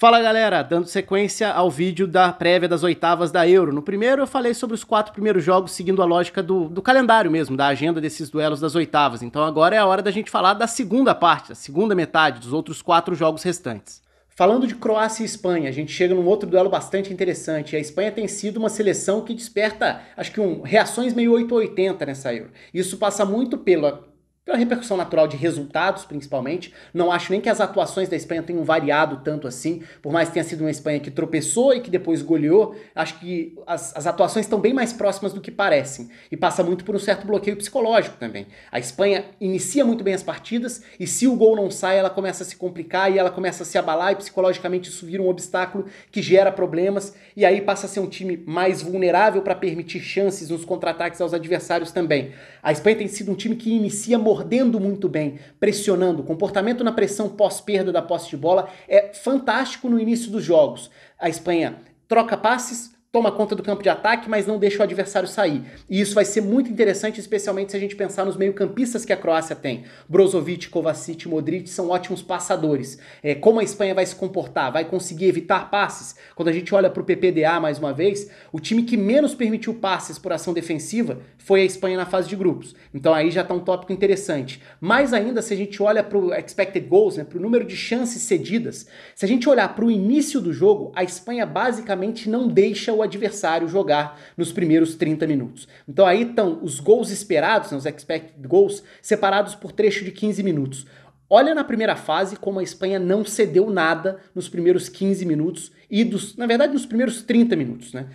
Fala galera, dando sequência ao vídeo da prévia das oitavas da Euro. No primeiro eu falei sobre os 4 primeiros jogos seguindo a lógica do calendário mesmo, da agenda desses duelos das oitavas. Então agora é a hora da gente falar da segunda parte, a segunda metade dos outros 4 jogos restantes. Falando de Croácia e Espanha, a gente chega num outro duelo bastante interessante. A Espanha tem sido uma seleção que desperta, acho que reações meio 880 nessa Euro. Isso passa muito pela repercussão natural de resultados, principalmente. Não acho nem que as atuações da Espanha tenham variado tanto assim, por mais que tenha sido uma Espanha que tropeçou e que depois goleou, acho que as atuações estão bem mais próximas do que parecem, e passa muito por um certo bloqueio psicológico também. A Espanha inicia muito bem as partidas, e se o gol não sai, ela começa a se complicar, e ela começa a se abalar, e psicologicamente isso vira um obstáculo que gera problemas, e aí passa a ser um time mais vulnerável para permitir chances nos contra-ataques aos adversários também. A Espanha tem sido um time que inicia mordendo muito bem, pressionando. O comportamento na pressão pós-perda da posse de bola é fantástico no início dos jogos. A Espanha troca passes, toma conta do campo de ataque, mas não deixa o adversário sair. E isso vai ser muito interessante, especialmente se a gente pensar nos meio-campistas que a Croácia tem. Brozovic, Kovacic e Modric são ótimos passadores. Como a Espanha vai se comportar? Vai conseguir evitar passes? Quando a gente olha para o PPDA mais uma vez, o time que menos permitiu passes por ação defensiva foi a Espanha na fase de grupos. Então aí já está um tópico interessante. Mais ainda, se a gente olha para o expected goals, para o número de chances cedidas, se a gente olhar para o início do jogo, a Espanha basicamente não deixa o adversário jogar nos primeiros 30 minutos. Então aí estão os gols esperados, os expected goals, separados por trecho de 15 minutos. Olha na primeira fase como a Espanha não cedeu nada nos primeiros 15 minutos e, na verdade, nos primeiros 30 minutos, né?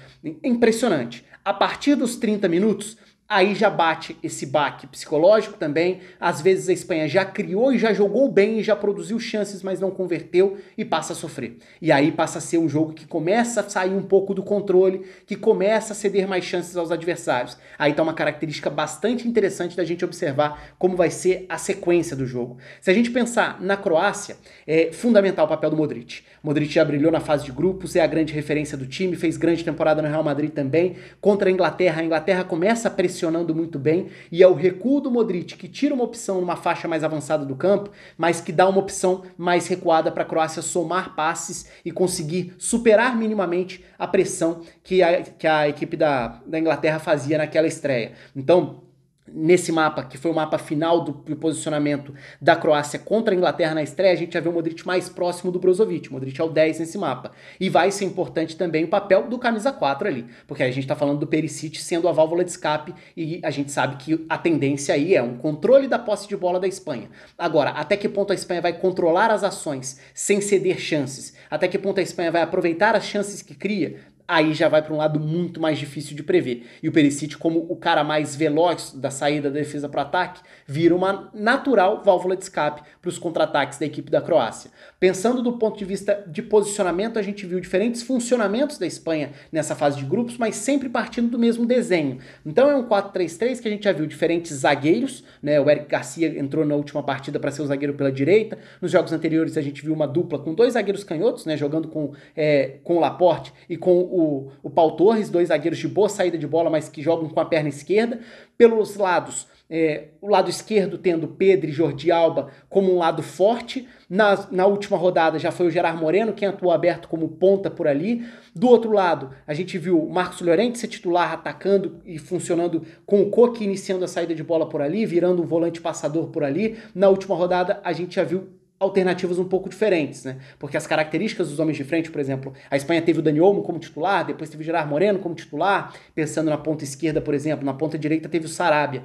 Impressionante. A partir dos 30 minutos, aí já bate esse baque psicológico também. Às vezes a Espanha já criou e já jogou bem e já produziu chances, mas não converteu e passa a sofrer. E aí passa a ser um jogo que começa a sair um pouco do controle, que começa a ceder mais chances aos adversários. Aí tá uma característica bastante interessante da gente observar como vai ser a sequência do jogo. Se a gente pensar na Croácia, é fundamental o papel do Modric. Modric já brilhou na fase de grupos, é a grande referência do time, fez grande temporada no Real Madrid também. Contra a Inglaterra começa a pressionando muito bem, e é o recuo do Modric que tira uma opção numa faixa mais avançada do campo, mas que dá uma opção mais recuada para a Croácia somar passes e conseguir superar minimamente a pressão que a equipe da Inglaterra fazia naquela estreia. Então, nesse mapa, que foi o mapa final do posicionamento da Croácia contra a Inglaterra na estreia, a gente já vê o Modric mais próximo do Brozovic. O Modric é o 10 nesse mapa. E vai ser importante também o papel do camisa 4 ali, porque a gente tá falando do Perisic sendo a válvula de escape, e a gente sabe que a tendência aí é um controle da posse de bola da Espanha. Agora, até que ponto a Espanha vai controlar as ações sem ceder chances? Até que ponto a Espanha vai aproveitar as chances que cria? Aí já vai para um lado muito mais difícil de prever. E o Perisic, como o cara mais veloz da saída da defesa para o ataque, vira uma natural válvula de escape para os contra-ataques da equipe da Croácia. Pensando do ponto de vista de posicionamento, a gente viu diferentes funcionamentos da Espanha nessa fase de grupos, mas sempre partindo do mesmo desenho. Então é um 4-3-3 que a gente já viu diferentes zagueiros, né? O Eric Garcia entrou na última partida para ser o zagueiro pela direita. Nos jogos anteriores a gente viu uma dupla com 2 zagueiros canhotos, né? Jogando com o Laporte e com o Pau Torres, 2 zagueiros de boa saída de bola, mas que jogam com a perna esquerda. Pelos lados, o lado esquerdo tendo Pedri e Jordi Alba como um lado forte. Na última rodada já foi o Gerard Moreno quem atuou aberto como ponta por ali. Do outro lado, a gente viu o Marcos Llorente ser titular, atacando e funcionando com o Koke iniciando a saída de bola por ali, virando um volante passador por ali. Na última rodada, a gente já viu alternativas um pouco diferentes, né? Porque as características dos homens de frente, por exemplo, a Espanha teve o Dani Olmo como titular, depois teve o Gerard Moreno como titular, pensando na ponta esquerda, por exemplo, na ponta direita teve o Sarabia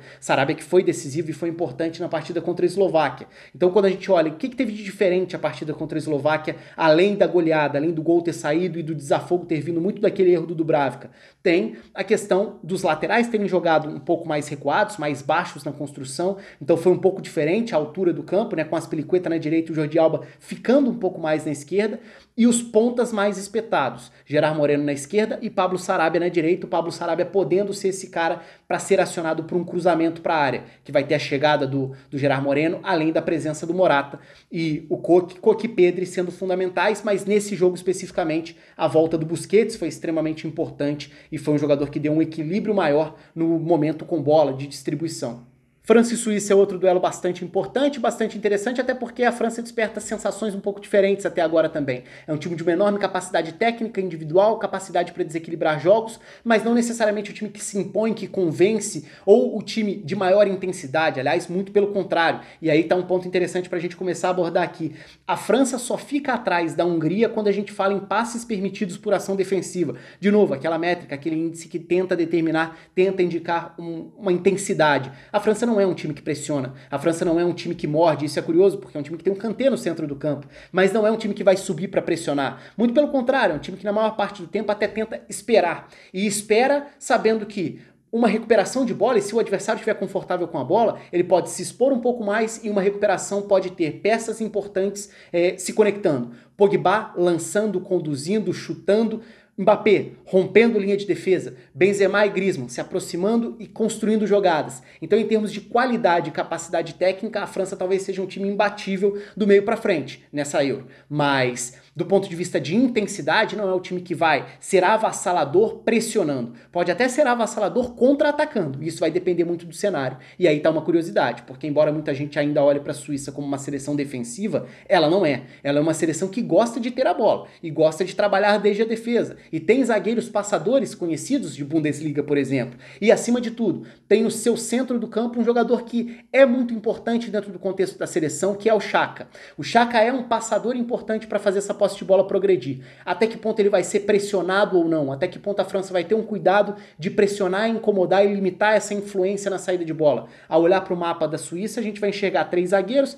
que foi decisivo e foi importante na partida contra a Eslováquia. Então, quando a gente olha o que teve de diferente a partida contra a Eslováquia, além da goleada, além do gol ter saído e do desafogo ter vindo muito daquele erro do Dubravka, tem a questão dos laterais terem jogado um pouco mais recuados, mais baixos na construção, então foi um pouco diferente a altura do campo, né, com as Aspilicueta na direita e o Jordi Alba ficando um pouco mais na esquerda, e os pontas mais espetados, Gerard Moreno na esquerda e Pablo Sarabia na direita, o Pablo Sarabia podendo ser esse cara para ser acionado por um cruzamento para a área, que vai ter a chegada do Gerard Moreno, além da presença do Morata e o Koke e Pedri sendo fundamentais, mas nesse jogo especificamente a volta do Busquets foi extremamente importante e foi um jogador que deu um equilíbrio maior no momento com bola de distribuição. França e Suíça é outro duelo bastante importante, bastante interessante, até porque a França desperta sensações um pouco diferentes até agora também. É um time de uma enorme capacidade técnica individual, capacidade para desequilibrar jogos, mas não necessariamente o time que se impõe, que convence, ou o time de maior intensidade, aliás, muito pelo contrário. E aí tá um ponto interessante para a gente começar a abordar aqui. A França só fica atrás da Hungria quando a gente fala em passes permitidos por ação defensiva. De novo, aquela métrica, aquele índice que tenta determinar, tenta indicar uma intensidade. A França não é um time que pressiona, a França não é um time que morde, isso é curioso porque é um time que tem um Kanté no centro do campo, mas não é um time que vai subir para pressionar. Muito pelo contrário, é um time que na maior parte do tempo até tenta esperar. E espera sabendo que uma recuperação de bola, e se o adversário estiver confortável com a bola, ele pode se expor um pouco mais e uma recuperação pode ter peças importantes se conectando. Pogba lançando, conduzindo, chutando, Mbappé rompendo linha de defesa, Benzema e Griezmann se aproximando e construindo jogadas. Então, em termos de qualidade e capacidade técnica, a França talvez seja um time imbatível do meio para frente nessa Euro. Mas, do ponto de vista de intensidade, não é o time que vai ser avassalador pressionando. Pode até ser avassalador contra-atacando. Isso vai depender muito do cenário. E aí tá uma curiosidade, porque embora muita gente ainda olhe para a Suíça como uma seleção defensiva, ela não é. Ela é uma seleção que gosta de ter a bola e gosta de trabalhar desde a defesa. E tem zagueiros passadores conhecidos de Bundesliga, por exemplo. E, acima de tudo, tem no seu centro do campo um jogador que é muito importante dentro do contexto da seleção, que é o Xhaka. O Xhaka é um passador importante para fazer essa posse de bola progredir. Até que ponto ele vai ser pressionado ou não? Até que ponto a França vai ter um cuidado de pressionar, incomodar e limitar essa influência na saída de bola? Ao olhar para o mapa da Suíça, a gente vai enxergar 3 zagueiros,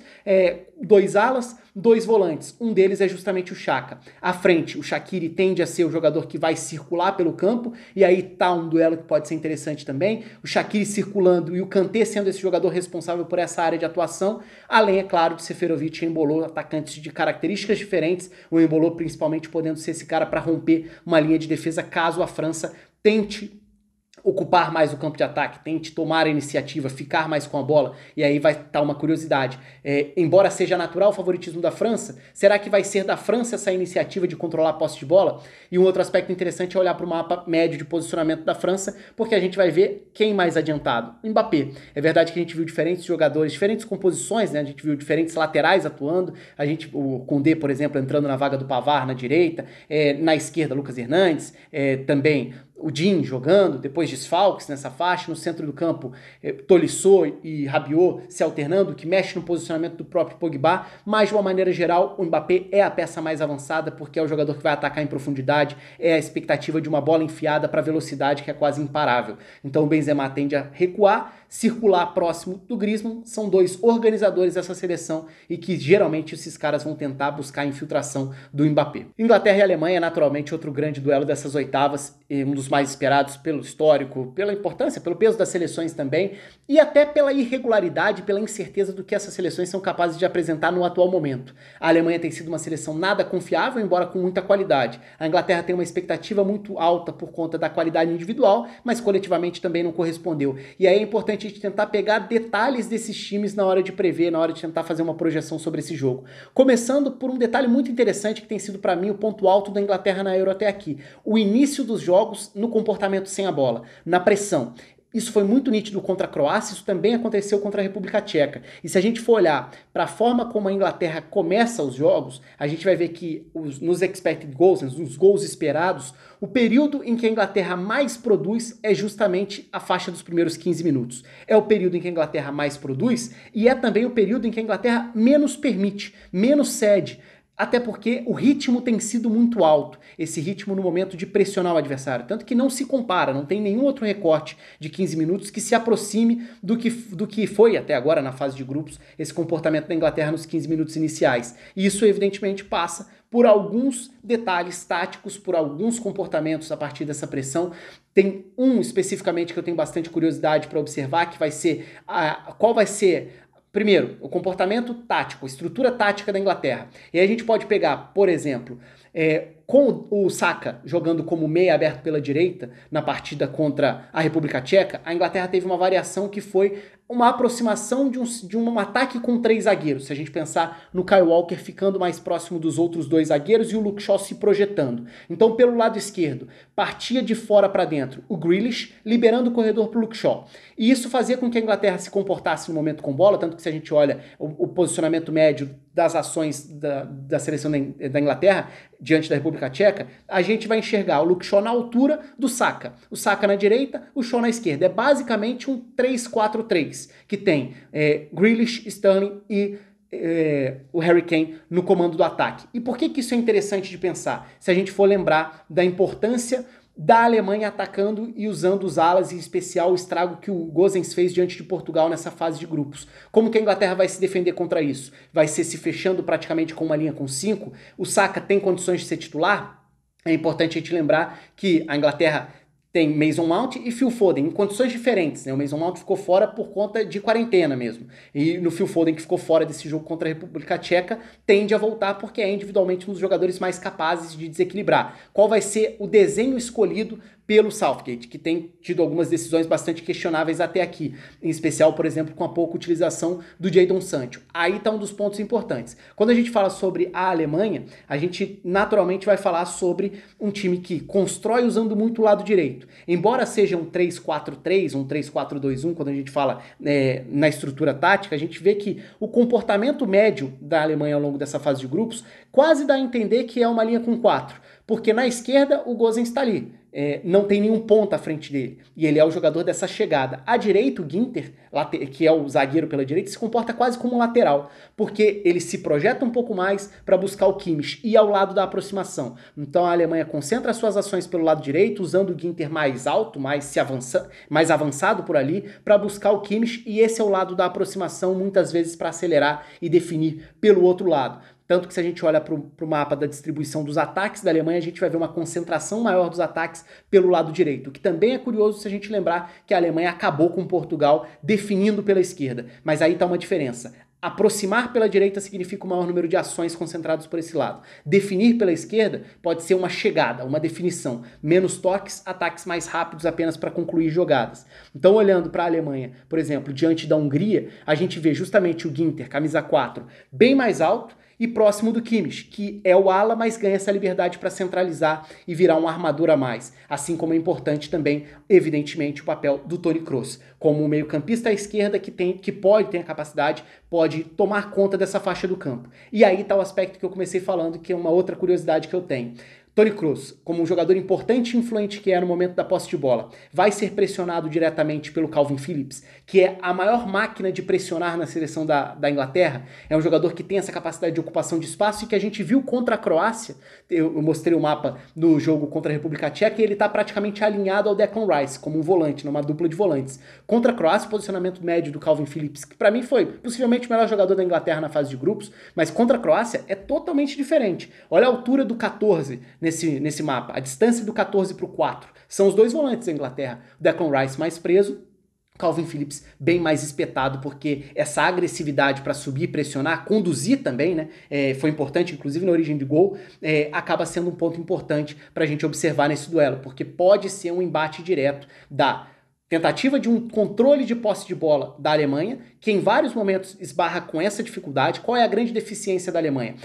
2 alas, 2 volantes. Um deles é justamente o Xhaka. À frente, o Shaqiri tende a ser o jogador que vai circular pelo campo, e aí tá um duelo que pode ser interessante também. O Shaqiri circulando e o Kanté sendo esse jogador responsável por essa área de atuação, além, é claro, de Seferovic e Embolo, atacantes de características diferentes, o Embolo principalmente podendo ser esse cara para romper uma linha de defesa caso a França tente ocupar mais o campo de ataque, tente tomar a iniciativa, ficar mais com a bola, e aí vai estar uma curiosidade. Embora seja natural o favoritismo da França, será que vai ser da França essa iniciativa de controlar a posse de bola? E um outro aspecto interessante é olhar para o mapa médio de posicionamento da França, porque a gente vai ver quem mais adiantado. O Mbappé. É verdade que a gente viu diferentes jogadores, diferentes composições, né? A gente viu diferentes laterais atuando, o Koundé, por exemplo, entrando na vaga do Pavard na direita, na esquerda Lucas Hernandes, também o Din jogando, depois desfalques nessa faixa, no centro do campo Tolisso e Rabiot se alternando, que mexe no posicionamento do próprio Pogba, mas de uma maneira geral o Mbappé é a peça mais avançada porque é o jogador que vai atacar em profundidade, é a expectativa de uma bola enfiada para velocidade que é quase imparável. Então o Benzema tende a recuar, circular próximo do Griezmann, são 2 organizadores dessa seleção e que geralmente esses caras vão tentar buscar a infiltração do Mbappé. Inglaterra e Alemanha, naturalmente, outro grande duelo dessas oitavas, um dos mais esperados pelo histórico, pela importância, pelo peso das seleções também, e até pela irregularidade, pela incerteza do que essas seleções são capazes de apresentar no atual momento. A Alemanha tem sido uma seleção nada confiável, embora com muita qualidade. A Inglaterra tem uma expectativa muito alta por conta da qualidade individual, mas coletivamente também não correspondeu. E aí é importante a gente tentar pegar detalhes desses times na hora de prever, na hora de tentar fazer uma projeção sobre esse jogo. Começando por um detalhe muito interessante que tem sido para mim o ponto alto da Inglaterra na Euro até aqui. O início dos jogos no comportamento sem a bola, na pressão. Isso foi muito nítido contra a Croácia, isso também aconteceu contra a República Tcheca. E se a gente for olhar para a forma como a Inglaterra começa os jogos, a gente vai ver que nos expected goals, nos gols esperados, o período em que a Inglaterra mais produz é justamente a faixa dos primeiros 15 minutos. É o período em que a Inglaterra mais produz e é também o período em que a Inglaterra menos permite, menos cede. Até porque o ritmo tem sido muito alto, esse ritmo no momento de pressionar o adversário, tanto que não se compara, não tem nenhum outro recorte de 15 minutos que se aproxime do que foi até agora na fase de grupos esse comportamento da Inglaterra nos 15 minutos iniciais. E isso evidentemente passa por alguns detalhes táticos, por alguns comportamentos a partir dessa pressão. Tem um especificamente que eu tenho bastante curiosidade para observar, que vai ser qual vai ser... Primeiro, o comportamento tático, a estrutura tática da Inglaterra. E aí a gente pode pegar, por exemplo, Com o Saka jogando como meia aberto pela direita na partida contra a República Tcheca, a Inglaterra teve uma variação que foi uma aproximação de um ataque com 3 zagueiros. Se a gente pensar no Kyle Walker ficando mais próximo dos outros 2 zagueiros e o Luke Shaw se projetando. Então, pelo lado esquerdo, partia de fora para dentro o Grealish, liberando o corredor para o Luke Shaw. E isso fazia com que a Inglaterra se comportasse no momento com bola, tanto que se a gente olha o posicionamento médio das ações da seleção da Inglaterra diante da República Tcheca, a gente vai enxergar o Luke Shaw na altura do Saka. O Saka na direita, o Shaw na esquerda. É basicamente um 3-4-3, que tem Grealish, Sterling e o Harry Kane no comando do ataque. E por que isso é interessante de pensar? Se a gente for lembrar da importância da Alemanha atacando e usando os alas, em especial o estrago que o Gosens fez diante de Portugal nessa fase de grupos. Como que a Inglaterra vai se defender contra isso? Vai ser se fechando praticamente com uma linha com 5? O Saka tem condições de ser titular? É importante a gente lembrar que a Inglaterra tem Mason Mount e Phil Foden, em condições diferentes, né? O Mason Mount ficou fora por conta de quarentena mesmo. E no Phil Foden, que ficou fora desse jogo contra a República Tcheca, tende a voltar porque é individualmente um dos jogadores mais capazes de desequilibrar. Qual vai ser o desenho escolhido pelo Southgate, que tem tido algumas decisões bastante questionáveis até aqui, em especial, por exemplo, com a pouca utilização do Jadon Sancho. Aí está um dos pontos importantes. Quando a gente fala sobre a Alemanha, a gente naturalmente vai falar sobre um time que constrói usando muito o lado direito. Embora seja um 3-4-3, um 3-4-2-1, quando a gente fala na estrutura tática, a gente vê que o comportamento médio da Alemanha ao longo dessa fase de grupos quase dá a entender que é uma linha com 4, porque na esquerda o Gosens está ali. Não tem nenhum ponto à frente dele. E ele é o jogador dessa chegada. À direita, o Ginter, que é o zagueiro pela direita, se comporta quase como um lateral, porque ele se projeta um pouco mais para buscar o Kimmich e ao lado da aproximação. Então a Alemanha concentra suas ações pelo lado direito, usando o Ginter mais alto, mais avançado por ali, para buscar o Kimmich, e esse é o lado da aproximação, muitas vezes para acelerar e definir pelo outro lado. Tanto que se a gente olha para o mapa da distribuição dos ataques da Alemanha, a gente vai ver uma concentração maior dos ataques pelo lado direito, o que também é curioso se a gente lembrar que a Alemanha acabou com Portugal definindo pela esquerda. Mas aí está uma diferença. Aproximar pela direita significa o maior número de ações concentradas por esse lado. Definir pela esquerda pode ser uma chegada, uma definição. Menos toques, ataques mais rápidos apenas para concluir jogadas. Então, olhando para a Alemanha, por exemplo, diante da Hungria, a gente vê justamente o Ginter, camisa 4, bem mais alto e próximo do Kimmich, que é o ala, mas ganha essa liberdade para centralizar e virar um armador a mais. Assim como é importante também, evidentemente, o papel do Toni Kroos, como um meio-campista à esquerda que pode ter a capacidade, pode tomar conta dessa faixa do campo. E aí está o aspecto que eu comecei falando, que é uma outra curiosidade que eu tenho. Toni Kroos, como um jogador importante e influente que é no momento da posse de bola, vai ser pressionado diretamente pelo Calvin Phillips, que é a maior máquina de pressionar na seleção da Inglaterra. É um jogador que tem essa capacidade de ocupação de espaço e que a gente viu contra a Croácia. Eu mostrei o mapa do jogo contra a República Tcheca e ele está praticamente alinhado ao Declan Rice, como um volante, numa dupla de volantes. Contra a Croácia, o posicionamento médio do Calvin Phillips, que para mim foi possivelmente o melhor jogador da Inglaterra na fase de grupos, mas contra a Croácia é totalmente diferente. Olha a altura do 14 nesse mapa, a distância do 14 para o 4. São os dois volantes da Inglaterra. O Declan Rice mais preso, Calvin Phillips bem mais espetado, porque essa agressividade para subir, pressionar, conduzir também, né? Foi importante, inclusive na origem do gol, acaba sendo um ponto importante para a gente observar nesse duelo, porque pode ser um embate direto da tentativa de um controle de posse de bola da Alemanha, que em vários momentos esbarra com essa dificuldade. Qual é a grande deficiência da Alemanha?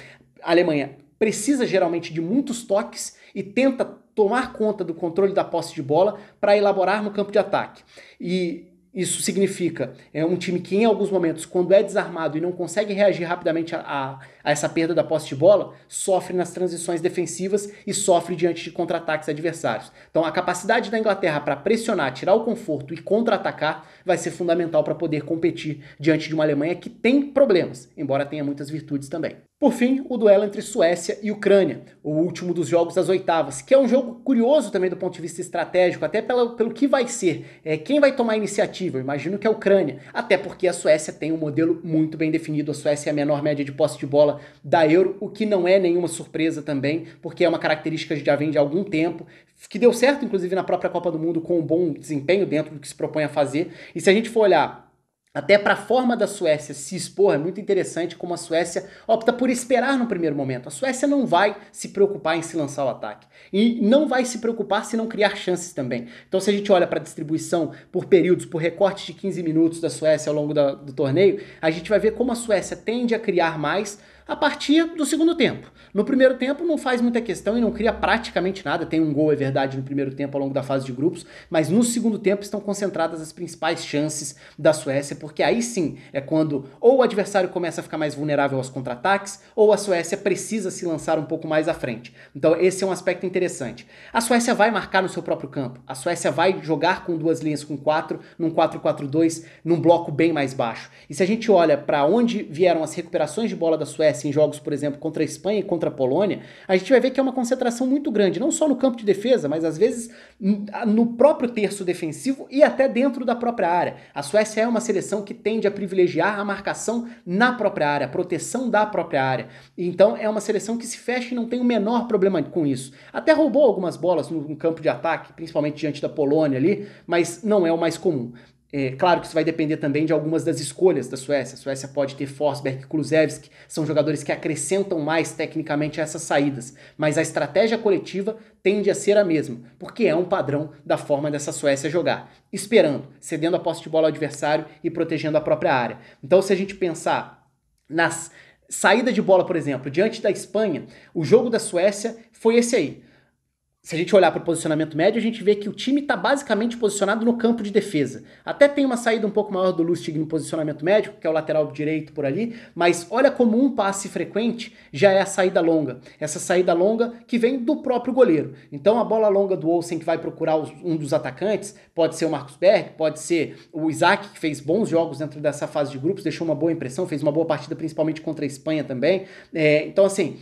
A Alemanha precisa geralmente de muitos toques e tenta tomar conta do controle da posse de bola para elaborar no campo de ataque. E isso significa um time que em alguns momentos, quando é desarmado e não consegue reagir rapidamente a essa perda da posse de bola, sofre nas transições defensivas e sofre diante de contra-ataques adversários. Então a capacidade da Inglaterra para pressionar, tirar o conforto e contra-atacar vai ser fundamental para poder competir diante de uma Alemanha que tem problemas, embora tenha muitas virtudes também. Por fim, o duelo entre Suécia e Ucrânia, o último dos jogos das oitavas, que é um jogo curioso também do ponto de vista estratégico, até pelo que vai ser. Quem vai tomar a iniciativa? Eu imagino que é a Ucrânia, até porque a Suécia tem um modelo muito bem definido. A Suécia é a menor média de posse de bola da Euro, o que não é nenhuma surpresa também, porque é uma característica que já vem de algum tempo, que deu certo inclusive na própria Copa do Mundo com um bom desempenho dentro do que se propõe a fazer. E se a gente for olhar Até para a forma da Suécia se expor, é muito interessante como a Suécia opta por esperar no primeiro momento. A Suécia não vai se preocupar em se lançar o ataque. E não vai se preocupar se não criar chances também. Então se a gente olha para a distribuição por períodos, por recortes de 15 minutos da Suécia ao longo do torneio, a gente vai ver como a Suécia tende a criar mais a partir do segundo tempo. No primeiro tempo não faz muita questão e não cria praticamente nada, tem um gol, é verdade, no primeiro tempo ao longo da fase de grupos, mas no segundo tempo estão concentradas as principais chances da Suécia, porque aí sim é quando ou o adversário começa a ficar mais vulnerável aos contra-ataques, ou a Suécia precisa se lançar um pouco mais à frente. Então esse é um aspecto interessante. A Suécia vai marcar no seu próprio campo, a Suécia vai jogar com duas linhas com 4, num 4-4-2, num bloco bem mais baixo. E se a gente olha para onde vieram as recuperações de bola da Suécia em jogos, por exemplo, contra a Espanha e contra a Polônia, a gente vai ver que é uma concentração muito grande, não só no campo de defesa, mas às vezes no próprio terço defensivo e até dentro da própria área. A Suécia é uma seleção que tende a privilegiar a marcação na própria área, a proteção da própria área. Então é uma seleção que se fecha e não tem o menor problema com isso. Até roubou algumas bolas no campo de ataque, principalmente diante da Polônia ali, mas não é o mais comum. É claro que isso vai depender também de algumas das escolhas da Suécia. A Suécia pode ter Forsberg e Kulusevski, são jogadores que acrescentam mais tecnicamente a essas saídas, mas a estratégia coletiva tende a ser a mesma, porque é um padrão da forma dessa Suécia jogar, esperando, cedendo a posse de bola ao adversário e protegendo a própria área. Então se a gente pensar nas saída de bola, por exemplo, diante da Espanha, o jogo da Suécia foi esse aí. Se a gente olhar para o posicionamento médio, a gente vê que o time está basicamente posicionado no campo de defesa. Até tem uma saída um pouco maior do Lustig no posicionamento médio, que é o lateral direito por ali, mas olha como um passe frequente já é a saída longa. Essa saída longa que vem do próprio goleiro. Então a bola longa do Olsen que vai procurar um dos atacantes, pode ser o Marcus Berg, pode ser o Isaac, que fez bons jogos dentro dessa fase de grupos, deixou uma boa impressão, fez uma boa partida principalmente contra a Espanha também. Então assim...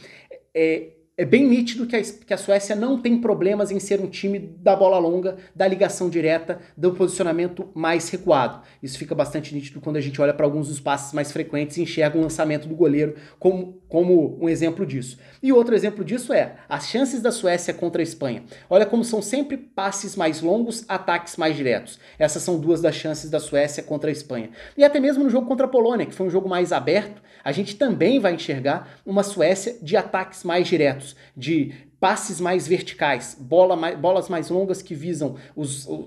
É bem nítido que a Suécia não tem problemas em ser um time da bola longa, da ligação direta, do posicionamento mais recuado. Isso fica bastante nítido quando a gente olha para alguns dos passes mais frequentes e enxerga o lançamento do goleiro como um exemplo disso. E outro exemplo disso é as chances da Suécia contra a Espanha. Olha como são sempre passes mais longos, ataques mais diretos. Essas são duas das chances da Suécia contra a Espanha. E até mesmo no jogo contra a Polônia, que foi um jogo mais aberto, a gente também vai enxergar uma Suécia de ataques mais diretos, de passes mais verticais, bolas mais longas que visam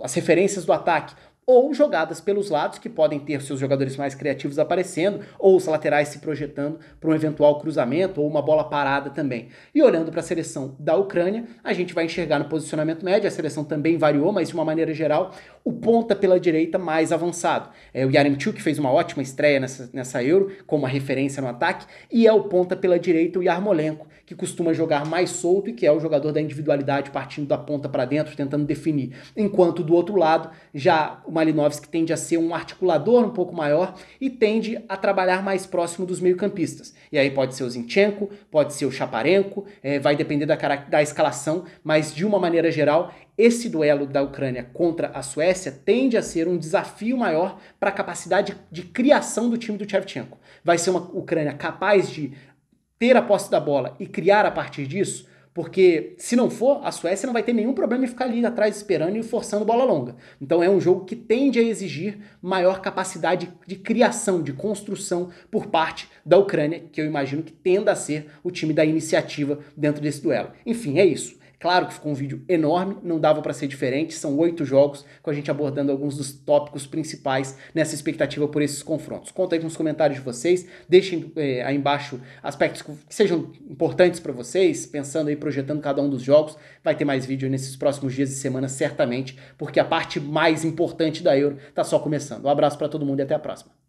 as referências do ataque, ou jogadas pelos lados, que podem ter seus jogadores mais criativos aparecendo, ou os laterais se projetando para um eventual cruzamento, ou uma bola parada também. E olhando para a seleção da Ucrânia, a gente vai enxergar no posicionamento médio, a seleção também variou, mas de uma maneira geral, o ponta pela direita mais avançado. É o Yaremchuk, que fez uma ótima estreia nessa Euro, como uma referência no ataque, e é o ponta pela direita, o Yarmolenko, que costuma jogar mais solto e que é o jogador da individualidade, partindo da ponta para dentro, tentando definir. Enquanto do outro lado, já o Malinovski tende a ser um articulador um pouco maior e tende a trabalhar mais próximo dos meio-campistas. E aí pode ser o Zinchenko, pode ser o Chaparenko, vai depender da escalação, mas de uma maneira geral, esse duelo da Ucrânia contra a Suécia tende a ser um desafio maior para a capacidade de criação do time do Shevchenko. Vai ser uma Ucrânia capaz de ter a posse da bola e criar a partir disso, porque se não for, a Suécia não vai ter nenhum problema em ficar ali atrás esperando e forçando bola longa. Então é um jogo que tende a exigir maior capacidade de criação, de construção por parte da Ucrânia, que eu imagino que tenda a ser o time da iniciativa dentro desse duelo. Enfim, é isso. Claro que ficou um vídeo enorme, não dava para ser diferente, são 8 jogos com a gente abordando alguns dos tópicos principais nessa expectativa por esses confrontos. Conta aí nos comentários de vocês, deixem aí embaixo aspectos que sejam importantes para vocês, pensando aí, projetando cada um dos jogos. Vai ter mais vídeo nesses próximos dias e semanas, certamente, porque a parte mais importante da Euro tá só começando. Um abraço para todo mundo e até a próxima.